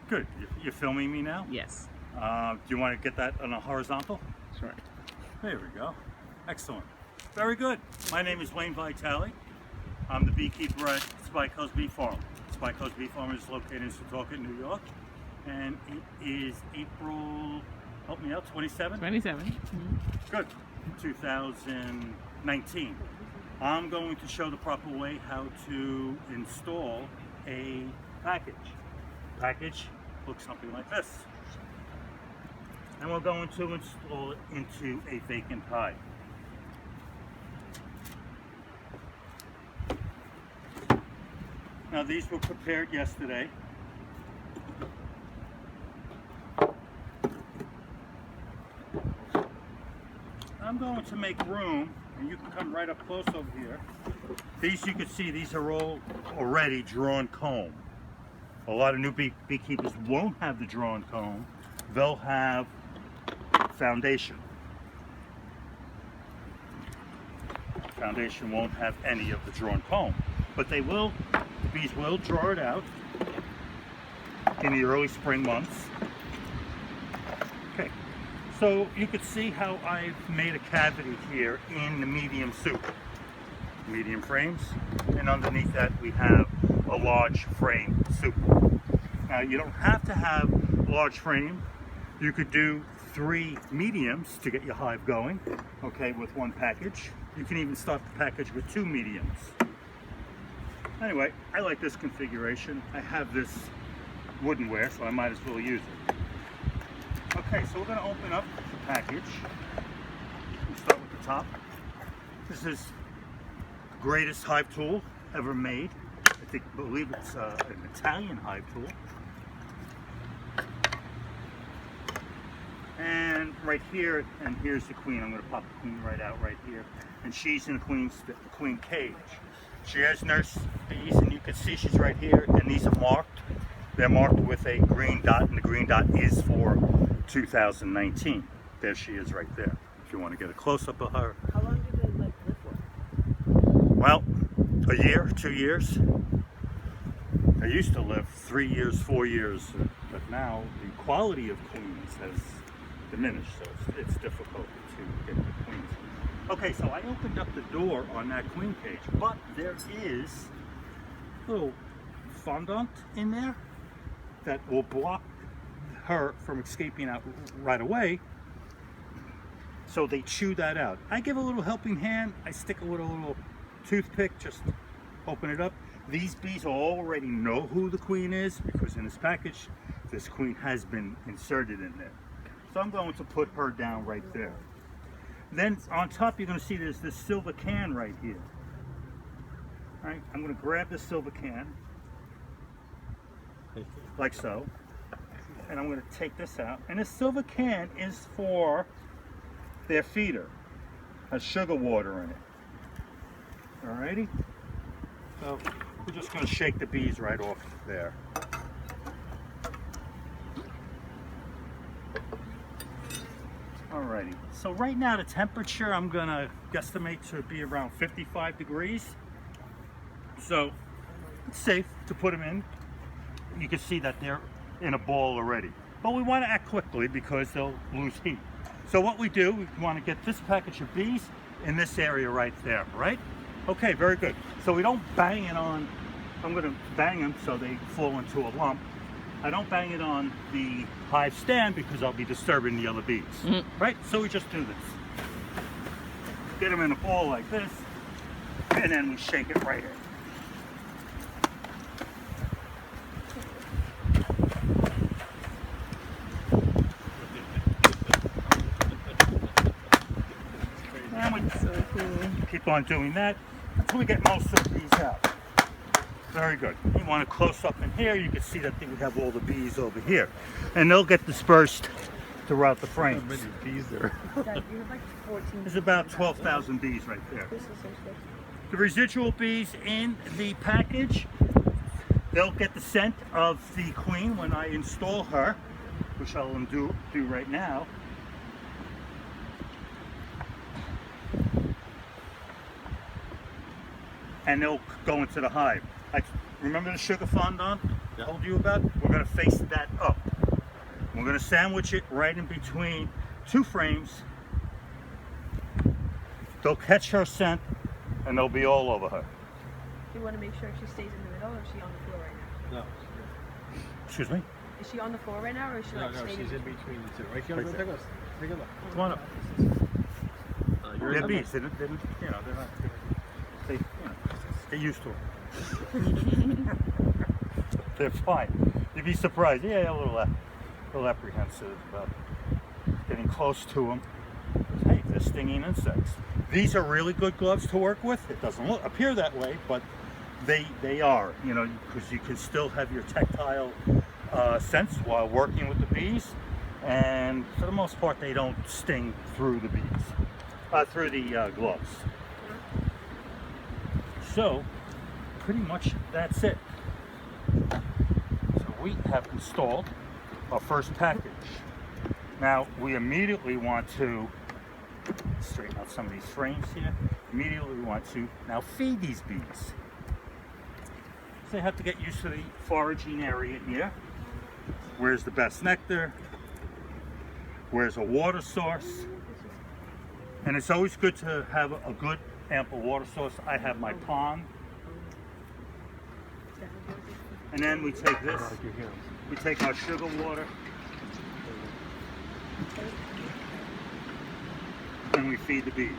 Good. You're filming me now? Yes. Do you want to get that on a horizontal? Sure. There we go. Excellent. Very good. My name is Wayne Vitale. I'm the beekeeper at Spike Hills Bee Farm. Spike Hills Bee Farm is located in Setauket, New York. And it is April, help me out, 27? 27. Mm-hmm. Good. 2019. I'm going to show the proper way how to install a package. Package looks something like this. And we're going to install it into a vacant hive. Now these were prepared yesterday. I'm going to make room, and you can come right up close over here. These, you can see, these are all already drawn comb. A lot of new beekeepers won't have the drawn comb. They'll have foundation. Foundation won't have any of the drawn comb, but they will, the bees will draw it out in the early spring months. Okay, so you can see how I've made a cavity here in the medium soup. Medium frames, and underneath that we have a large frame soup. Now you don't have to have a large frame. You could do 3 mediums to get your hive going, okay, with one package. You can even start the package with 2 mediums. Anyway, I like this configuration. I have this woodenware, so I might as well use it. Okay, so we're going to open up the package. We'll start with the top. This is the greatest hive tool ever made. I believe it's an Italian hive tool. And right here, and here's the queen. I'm going to pop the queen right out right here. And she's in the queen cage. She has nurse bees, and you can see she's right here, and these are marked. They're marked with a green dot, and the green dot is for 2019. There she is right there, if you want to get a close-up of her. How long do they live for? Well, a year, 2 years. They used to live 3 years, 4 years, but now the quality of queens has diminished, so it's difficult to get the queens. Okay, so I opened up the door on that queen cage, but there is a little fondant in there that will block her from escaping out right away. So they chew that out. I give a little helping hand. I stick a little toothpick, just open it up. These bees already know who the queen is because in this package, this queen has been inserted in there. So I'm going to put her down right there. Then on top, you're going to see there's this silver can right here. All right, I'm going to grab this silver can, like so, and I'm going to take this out. And this silver can is for their feeder. Has sugar water in it. Alrighty? So we're just going to shake the bees right off there. Alrighty, so right now the temperature I'm going to guesstimate to be around 55 degrees. So it's safe to put them in. You can see that they're in a ball already. But we want to act quickly because they'll lose heat. So what we do, we want to get this package of bees in this area right there, right? Okay, very good. So we don't bang it on, I'm going to bang them so they fall into a lump. I don't bang it on the hive stand because I'll be disturbing the other bees, right? So we just do this. Get them in a ball like this, and then we shake it right in. And we keep on doing that until we get most of the bees out. Very good. You want to close up in here, you can see that we have all the bees over here. And they'll get dispersed throughout the frame. How many bees there? There's about 12,000 bees right there. The residual bees in the package, they'll get the scent of the queen when I install her, which I'll do right now. And they'll go into the hive. Remember the sugar fondant? told you about, we're going to face that up. We're going to sandwich it right in between two frames. They'll catch her scent and they'll be all over her. You want to make sure she stays in the middle, or is she on the floor right now? No. Excuse me? Is she on the floor right now, or is she No, like no, staying she's in between? between the two. Right here, Right take there. take a look. Come on up. You're They're in bees. They're not, get used to it. They're fine. You'd be surprised. Yeah, a little apprehensive about getting close to them. Hey, they're stinging insects. These are really good gloves to work with. It doesn't appear that way, but they are. You know, because you can still have your tactile sense while working with the bees, and for the most part, they don't sting through the bees, through the gloves. So, pretty much that's it. So we have installed our first package. Now we immediately want to straighten out some of these frames here. Immediately we want to now feed these bees. So they have to get used to the foraging area here. Where's the best nectar? Where's a water source? And it's always good to have a good ample water source. I have my pond. And then we take this, we take our sugar water, and we feed the bees.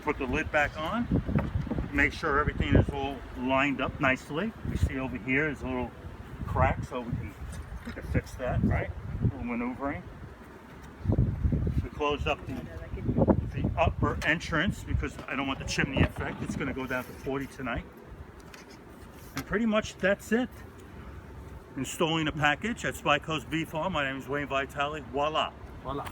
Put the lid back on, make sure everything is all lined up nicely. You see over here is a little crack, so we can fix that, right? A little maneuvering. We closed up the upper entrance because I don't want the chimney effect. It's going to go down to 40 tonight. And pretty much that's it. Installing a package at Spy Coast Bee Farm. My name is Wayne Vitale. Voila. Voila.